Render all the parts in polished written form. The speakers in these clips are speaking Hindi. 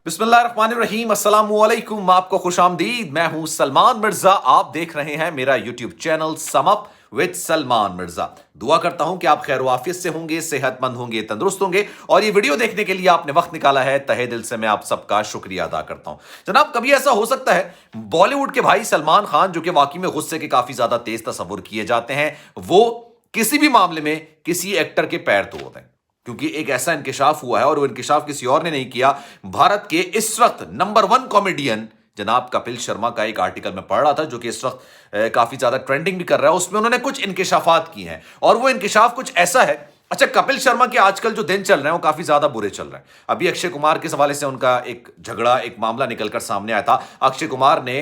बिस्मिल्लाहिर्रहमानिर्रहीम अस्सलामुअलैकुम। आपको खुशामदीद। मैं हूं सलमान मिर्जा। आप देख रहे हैं मेरा YouTube channel sum up with Salman Mirza. दुआ करता हूं कि आप खैर वाफियत से होंगे, सेहतमंद होंगे, तंदुरुस्त होंगे और ये वीडियो देखने के लिए आपने वक्त निकाला है। तहे दिल से मैं आप सबका शुक्रिया अदा करता हूं। जनाब, कभी ऐसा हो सकता है बॉलीवुड के भाई सलमान खान, जो कि वाकई में गुस्से के काफी ज्यादा तेज तस्वुर किए जाते हैं, वो किसी भी मामले में किसी एक्टर के पैर तोड़ दें, क्योंकि एक ऐसा इंकिशाफ हुआ है और वो इंकिशाफ किसी और ने नहीं किया। भारत के इस वक्त नंबर 1 कॉमेडियन जनाब कपिल शर्मा का एक आर्टिकल में पढ़ रहा था, जो कि इस वक्त काफी ज्यादा ट्रेंडिंग भी कर रहा है। उसमें उन्होंने कुछ इंकिशाफात किए हैं और वो इंकिशाफ कुछ ऐसा है। अच्छा, कपिल शर्मा के आजकल जो दिन चल रहे हैं वो काफी ज्यादा बुरे चल रहे हैं। अभी अक्षय कुमार के हवाले से उनका एक झगड़ा, एक मामला निकलकर सामने आया था। अक्षय कुमार ने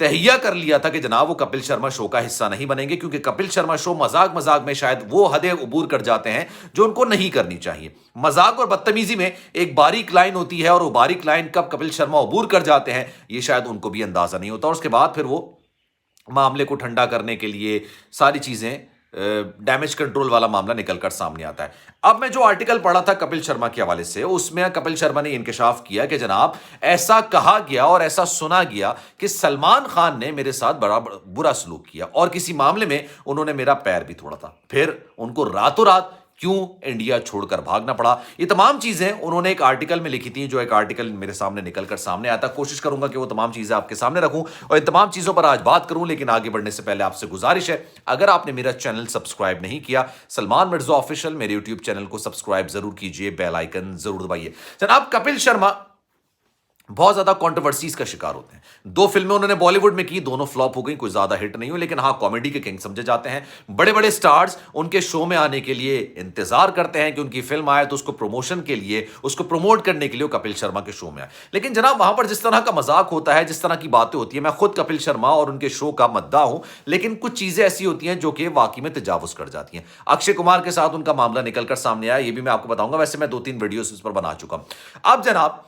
तहिया कर लिया था कि जनाब वो कपिल शर्मा शो का हिस्सा नहीं बनेंगे, क्योंकि कपिल शर्मा शो मजाक मजाक में शायद वो हदें उबूर कर जाते हैं जो उनको नहीं करनी चाहिए। मजाक और बदतमीजी में एक बारीक लाइन होती है और वो बारीक लाइन कब कपिल शर्मा उबूर कर जाते हैं ये शायद उनको भी अंदाजा नहीं होता। और उसके बाद फिर वो मामले को ठंडा करने के लिए सारी चीजें, डैमेज कंट्रोल वाला मामला निकलकर सामने आता है। अब मैं जो आर्टिकल पढ़ा था कपिल शर्मा के हवाले से, उसमें कपिल शर्मा ने इंकशाफ किया कि जनाब ऐसा कहा गया और ऐसा सुना गया कि सलमान खान ने मेरे साथ बड़ा बुरा सलूक किया और किसी मामले में उन्होंने मेरा पैर भी तोड़ा था। फिर उनको रातों रात क्यों इंडिया छोड़कर भागना पड़ा, ये तमाम चीजें उन्होंने एक आर्टिकल में लिखी थी, जो एक आर्टिकल मेरे सामने निकलकर सामने आता। कोशिश करूंगा कि वो तमाम चीजें आपके सामने रखूं और इन तमाम चीजों पर आज बात करूं। लेकिन आगे बढ़ने से पहले आपसे गुजारिश है, अगर आपने मेरा चैनल सब्सक्राइब नहीं किया, सलमान मिर्जा ऑफिशियल, मेरे यूट्यूब चैनल को सब्सक्राइब जरूर कीजिए, बेल आइकन जरूर दबाइए। जनाब, कपिल शर्मा बहुत ज्यादा कंट्रोवर्सीज का शिकार होते हैं। 2 फिल्में उन्होंने बॉलीवुड में की, दोनों फ्लॉप हो गई, कोई ज्यादा हिट नहीं हुई, लेकिन हाँ, कॉमेडी के किंग समझे जाते हैं। बड़े बड़े स्टार्स उनके शो में आने के लिए इंतजार करते हैं कि उनकी फिल्म आए तो उसको प्रमोशन के लिए, उसको प्रमोट करने के लिए कपिल शर्मा के शो में आए। लेकिन जनाब, वहां पर जिस तरह का मजाक होता है, जिस तरह की बातें होती है, मैं खुद कपिल शर्मा और उनके शो का मद्दा हूं, लेकिन कुछ चीजें ऐसी होती हैं जो कि वाकई में तजावुज कर जाती हैं। अक्षय कुमार के साथ उनका मामला निकलकर सामने आया, ये भी मैं आपको बताऊंगा। वैसे मैं 2-3 वीडियोस इस पर बना चुका हूं। अब जनाब,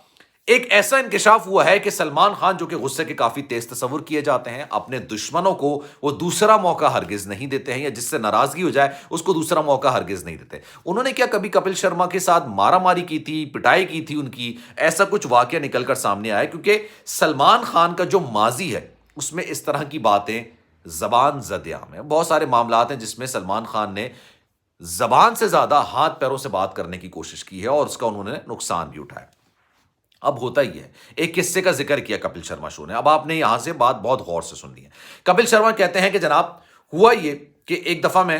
एक ऐसा इंकिशाफ हुआ है कि सलमान खान, जो कि गुस्से के काफी तेज तस्वुर किए जाते हैं, अपने दुश्मनों को वो दूसरा मौका हरगिज नहीं देते हैं, या जिससे नाराजगी हो जाए उसको दूसरा मौका हरगिज नहीं देते। उन्होंने क्या कभी कपिल शर्मा के साथ मारामारी की थी, पिटाई की थी उनकी, ऐसा कुछ वाकया निकलकर सामने आया, क्योंकि सलमान खान का जो माजी है उसमें इस तरह की बातें जबान ज़द-ए-आम है। बहुत सारे मामलात हैं जिसमें सलमान खान ने जबान से ज्यादा हाथ पैरों से बात करने की कोशिश की है और उसका उन्होंने नुकसान भी उठाया। अब होता ही है, एक किस्से का जिक्र किया कपिल शर्मा शो ने। अब आपने यहां से बात बहुत गौर से सुननी है। कपिल शर्मा कहते हैं कि जनाब, हुआ ये कि एक दफा मैं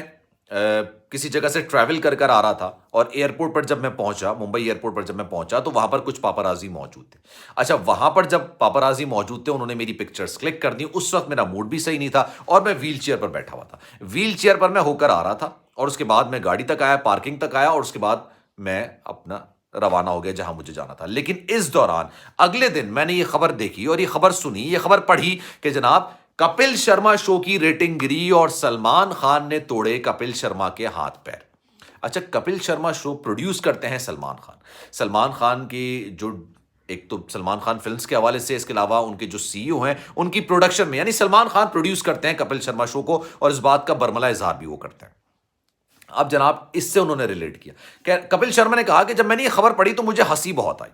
किसी जगह से ट्रैवल कर कर आ रहा था और एयरपोर्ट पर जब मैं पहुंचा, मुंबई एयरपोर्ट पर जब मैं पहुंचा, तो वहां पर कुछ पापाराजी मौजूद थे। अच्छा, वहां पर जब पापाराजी मौजूद थे, उन्होंने मेरी पिक्चर्स क्लिक कर दी। उस वक्त मेरा मूड भी सही नहीं था और मैं व्हील चेयर पर बैठा हुआ था। व्हील चेयर पर मैं होकर आ रहा था और उसके बाद मैं गाड़ी तक आया, पार्किंग तक आया और उसके बाद मैं अपना रवाना हो गया जहां मुझे जाना था। लेकिन इस दौरान अगले दिन मैंने ये खबर देखी और ये खबर सुनी, ये खबर पढ़ी कि जनाब कपिल शर्मा शो की रेटिंग गिरी और सलमान खान ने तोड़े कपिल शर्मा के हाथ पैर। अच्छा, कपिल शर्मा शो प्रोड्यूस करते हैं सलमान खान। सलमान खान की जो, एक तो सलमान खान फिल्म्स के हवाले से, इसके अलावा उनके जो सीईओ हैं, उनकी प्रोडक्शन में, यानी सलमान खान प्रोड्यूस करते हैं कपिल शर्मा शो को और इस बात का बरमला इजहार भी वो करते हैं। अब जनाब, इससे उन्होंने रिलेट किया। कपिल शर्मा ने कहा कि जब मैंने ये खबर पढ़ी तो मुझे हंसी बहुत आई,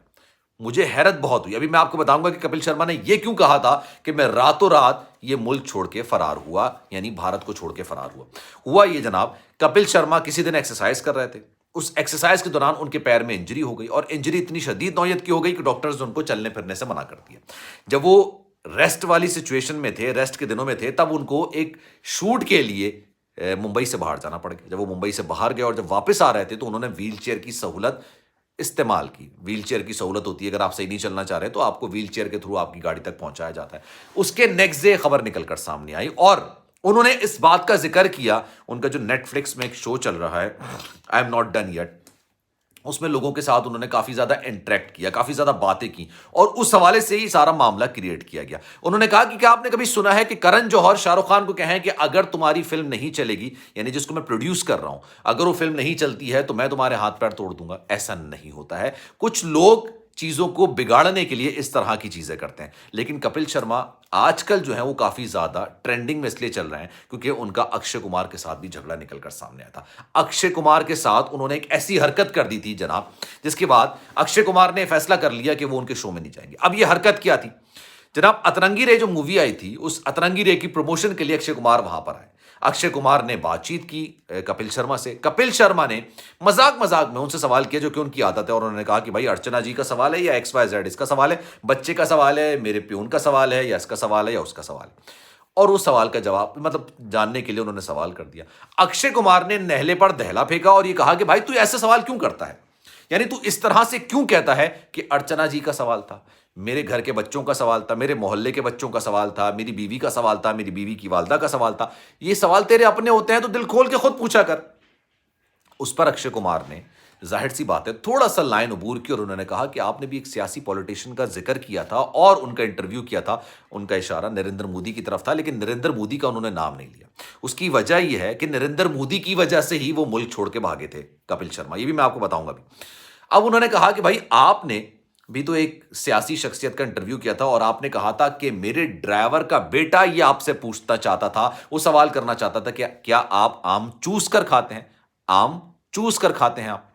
मुझे हैरत बहुत हुई। अभी मैं आपको बताऊंगा कि कपिल शर्मा ने यह क्यों कहा था कि मैं रातों रात ये मुल्क छोड़ के फरार हुआ, यानी भारत को छोड़ के फरार हुआ ये जनाब, कपिल शर्मा किसी दिन एक्सरसाइज कर रहे थे। उस एक्सरसाइज के दौरान उनके पैर में इंजरी हो गई और इंजरी इतनी शदीद नौयत की हो गई कि डॉक्टर्स ने उनको चलने फिरने से मना कर दिया। जब वो रेस्ट वाली सिचुएशन में थे, रेस्ट के दिनों में थे, तब उनको एक शूट के लिए मुंबई से बाहर जाना पड़ गया। जब वो मुंबई से बाहर गए और जब वापस आ रहे थे तो उन्होंने व्हील चेयर की सहूलत इस्तेमाल की। व्हील चेयर की सहूलत होती है, अगर आप सही नहीं चलना चाह रहे तो आपको व्हील चेयर के थ्रू आपकी गाड़ी तक पहुंचाया जाता है। उसके नेक्स्ट डे खबर निकलकर सामने आई और उन्होंने इस बात का जिक्र किया। उनका जो नेटफ्लिक्स में एक शो चल रहा है, I am not done yet, उसमें लोगों के साथ उन्होंने काफी ज्यादा इंटरेक्ट किया, काफी ज्यादा बातें की और उस हवाले से ही सारा मामला क्रिएट किया गया। उन्होंने कहा कि क्या आपने कभी सुना है कि करण जौहर शाहरुख खान को कहें कि अगर तुम्हारी फिल्म नहीं चलेगी, यानी जिसको मैं प्रोड्यूस कर रहा हूं, अगर वो फिल्म नहीं चलती है तो मैं तुम्हारे हाथ पैर तोड़ दूंगा। ऐसा नहीं होता है। कुछ लोग चीजों को बिगाड़ने के लिए इस तरह की चीजें करते हैं। लेकिन कपिल शर्मा आजकल जो है वो काफी ज्यादा ट्रेंडिंग में इसलिए चल रहे हैं क्योंकि उनका अक्षय कुमार के साथ भी झगड़ा निकलकर सामने आया था। अक्षय कुमार के साथ उन्होंने एक ऐसी हरकत कर दी थी जनाब, जिसके बाद अक्षय कुमार ने फैसला कर लिया कि वो उनके शो में नहीं जाएंगे। अब ये हरकत क्या थी जनाब? अतरंगी रे जो मूवी आई थी, उस अतरंगी रे की प्रमोशन के लिए अक्षय कुमार वहां पर आए। अक्षय कुमार ने बातचीत की कपिल शर्मा से। कपिल शर्मा ने मजाक मजाक में उनसे सवाल किया जो कि उनकी आदत है, और उन्होंने कहा कि भाई अर्चना जी का सवाल है या XYZ इसका सवाल है, बच्चे का सवाल है, मेरे प्यून का सवाल है, या इसका सवाल है या उसका सवाल है। और उस सवाल का जवाब मतलब जानने के लिए उन्होंने सवाल कर दिया। अक्षय कुमार ने नहले पर दहला फेंका और ये कहा कि भाई तू ऐसे सवाल क्यों करता है, यानी तू इस तरह से क्यों कहता है कि अर्चना जी का सवाल था, मेरे घर के बच्चों का सवाल था, मेरे मोहल्ले के बच्चों का सवाल था, मेरी बीवी का सवाल था, मेरी बीवी की वालदा का सवाल था। ये सवाल तेरे अपने होते हैं तो दिल खोल के खुद पूछा कर। उस पर अक्षय कुमार ने जाहिर सी बात है थोड़ा सा लाइन उबूर की और उन्होंने कहा कि आपने भी एक सियासी पॉलिटिशियन का जिक्र किया था और उनका इंटरव्यू किया था। उनका इशारा नरेंद्र मोदी की तरफ था, लेकिन नरेंद्र मोदी का उन्होंने नाम नहीं लिया। उसकी वजह यह है कि नरेंद्र मोदी की वजह से ही वो मुल्क छोड़ के भागे थे कपिल शर्मा, ये भी मैं आपको बताऊंगा भी। अब उन्होंने कहा कि भाई आपने भी तो एक सियासी शख्सियत का इंटरव्यू किया था और आपने कहा था कि मेरे ड्राइवर का बेटा ये आपसे पूछना चाहता था, वो सवाल करना चाहता था कि क्या आप आम चूस कर खाते हैं, आम चूस कर खाते हैं आप?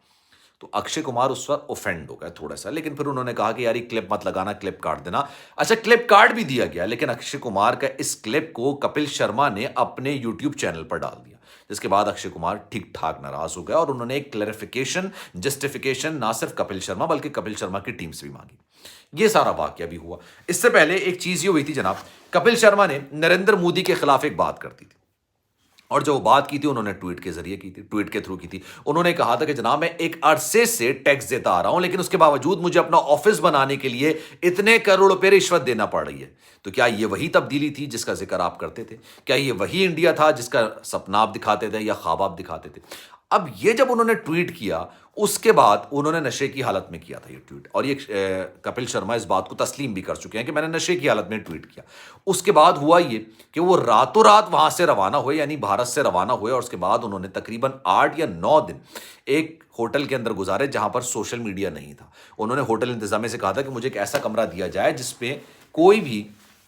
तो अक्षय कुमार उस वक्त ऑफेंड हो गए थोड़ा सा, लेकिन फिर उन्होंने कहा कि यार ये क्लिप मत लगाना, क्लिप काट देना। अच्छा, क्लिप काट भी दिया गया, लेकिन अक्षय कुमार का इस क्लिप को कपिल शर्मा ने अपने यूट्यूब चैनल पर डाल दिया, जिसके बाद अक्षय कुमार ठीक ठाक नाराज हो गया और उन्होंने एक क्लैरिफिकेशन, जस्टिफिकेशन ना सिर्फ कपिल शर्मा बल्कि कपिल शर्मा की टीम से भी मांगी। ये सारा वाकया भी हुआ। इससे पहले एक चीज ये हुई थी जनाब, कपिल शर्मा ने नरेंद्र मोदी के खिलाफ एक बात करती थी और जो बात की थी उन्होंने ट्वीट के जरिए की थी, ट्वीट के थ्रू की थी। उन्होंने कहा था कि जनाब मैं एक अरसे से टैक्स देता आ रहा हूं, लेकिन उसके बावजूद मुझे अपना ऑफिस बनाने के लिए इतने करोड़ रुपए रिश्वत देना पड़ रही है। तो क्या ये वही तब्दीली थी जिसका जिक्र आप करते थे? क्या ये वही इंडिया था जिसका सपना आप दिखाते थे या ख्वाब आप दिखाते थे? अब ये जब उन्होंने ट्वीट किया, उसके बाद उन्होंने नशे की हालत में किया था ये ट्वीट, और ये कपिल शर्मा इस बात को तस्लीम भी कर चुके हैं कि मैंने नशे की हालत में ट्वीट किया। उसके बाद हुआ ये कि वो रातों रात वहां से रवाना हुए, यानी भारत से रवाना हुए, और उसके बाद उन्होंने तकरीबन 8 या 9 दिन एक होटल के अंदर गुजारे जहां पर सोशल मीडिया नहीं था। उन्होंने होटल इंतजामिया से कहा था कि मुझे एक ऐसा कमरा दिया जाए जिसपे कोई भी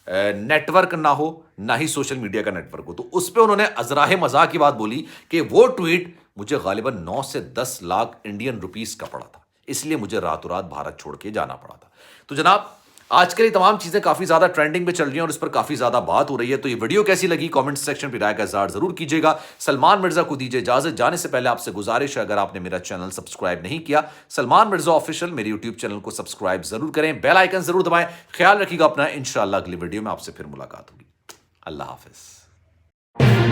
नेटवर्क ना हो, ना ही सोशल मीडिया का नेटवर्क हो। तो उस पर उन्होंने अजराहे मजाक की बात बोली कि वो ट्वीट मुझे गालिबन 9 से 10 लाख इंडियन रुपीस का पड़ा था, इसलिए मुझे रातों रात भारत छोड़ के जाना पड़ा था। तो जनाब आजकल ये तमाम चीजें काफी ज्यादा ट्रेंडिंग में चल रही हैं और इस पर काफी ज्यादा बात हो रही है। तो ये वीडियो कैसी लगी कमेंट सेक्शन पर राय का इजहार जरूर कीजिएगा। सलमान मिर्जा को दीजिए इजाजत। जाने से पहले आपसे गुजारिश है, अगर आपने मेरा चैनल सब्सक्राइब नहीं किया, सलमान मिर्जा ऑफिशियल मेरे यूट्यूब चैनल को सब्सक्राइब जरूर करें, बेल आइकन जरूर दबाएं। ख्याल रखिएगा अपना, इंशाअल्लाह अगली वीडियो में आपसे फिर मुलाकात होगी। अल्लाह हाफिज।